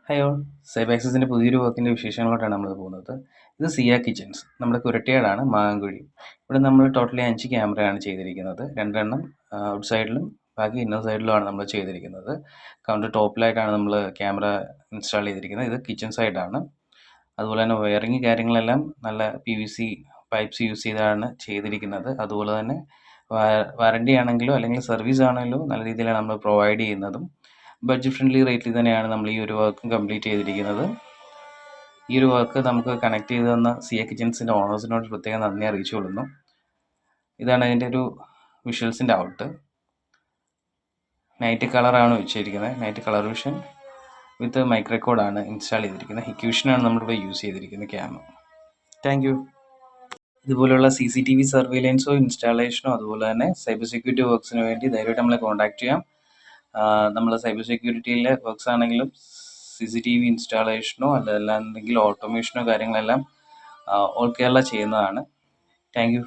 Hello, സൈബ് ആക്സസിൻ്റെ പുതിയൊരു വർക്കിൻ്റെ വിശേഷങ്ങളോട്ടാണ് നമ്മൾ പോകുന്നത്. ഇത് സിയ കിച്ചൺസ്, നമ്മുടെ കുരട്ടിയാടാണ്, മാങ്ങാങ്കുഴി. ഇവിടെ നമ്മൾ ടോട്ടലി 5 ക്യാമറയാണ് ചെയ്തിരിക്കുന്നത്. 2 എണ്ണം ഔട്ട് സൈഡിലും ബാക്കി ഇന്നർ സൈഡിലുമാണ് നമ്മൾ ചെയ്തിരിക്കുന്നത്. കൗണ്ടർ ടോപ്പിലായിട്ടാണ് നമ്മൾ ക്യാമറ ഇൻസ്റ്റാൾ ചെയ്തിരിക്കുന്നത്. ഇത് കിച്ചൺ സൈഡാണ്. അതുപോലെ തന്നെ വയറിങ് കാര്യങ്ങളെല്ലാം നല്ല PVC പൈപ്പ്സ് യൂസ് ചെയ്താണ് ചെയ്തിരിക്കുന്നത്. അതുപോലെ തന്നെ വാറണ്ടി ആണെങ്കിലോ അല്ലെങ്കിൽ സർവീസ് ആണെങ്കിലോ നല്ല രീതിയിലാണ് നമ്മൾ പ്രൊവൈഡ് ചെയ്യുന്നതും. ബഡ്ജറ്റ് ഫ്രണ്ട്ലി റേറ്റിൽ തന്നെയാണ് നമ്മൾ ഈ ഒരു വർക്കും കംപ്ലീറ്റ് ചെയ്തിരിക്കുന്നത്. ഈ ഒരു വർക്ക് നമുക്ക് കണക്ട് ചെയ്ത് തന്ന സിയ കിച്ചൺസിൻ്റെ ഓണേഴ്സിനോട് പ്രത്യേകം നന്ദി അറിയിച്ചു കൊള്ളുന്നു. ഇതാണ് അതിൻ്റെ ഒരു വിഷ്വൽസിൻ്റെ ഔട്ട്. നൈറ്റ് കളറാണ് വെച്ചിരിക്കുന്നത്. Night colour vision with mic റെക്കോർഡാണ് ഇൻസ്റ്റാൾ ചെയ്തിരിക്കുന്നത്. ഹിക്വിഷനാണ് നമ്മളിവിടെ യൂസ് ചെയ്തിരിക്കുന്നത് ക്യാമറ. Thank you. ഇതുപോലുള്ള CCTV സർവൈലൻസോ ഇൻസ്റ്റാളേഷനോ അതുപോലെ തന്നെ സൈബർ സെക്യൂരിറ്റി വർക്ക്സിന് വേണ്ടി ധൈര്യമായിട്ട് നമ്മളെ കോൺടാക്ട് ചെയ്യാം. നമ്മൾ സൈബർ സെക്യൂരിറ്റിയിലെ വർക്ക്സ് ആണെങ്കിലും CCTV ഇൻസ്റ്റാളേഷനോ അല്ലാന്നുണ്ടെങ്കിൽ ഓട്ടോമേഷനോ കാര്യങ്ങളെല്ലാം ഓൾ കേരള ചെയ്യുന്നതാണ്. Thank you.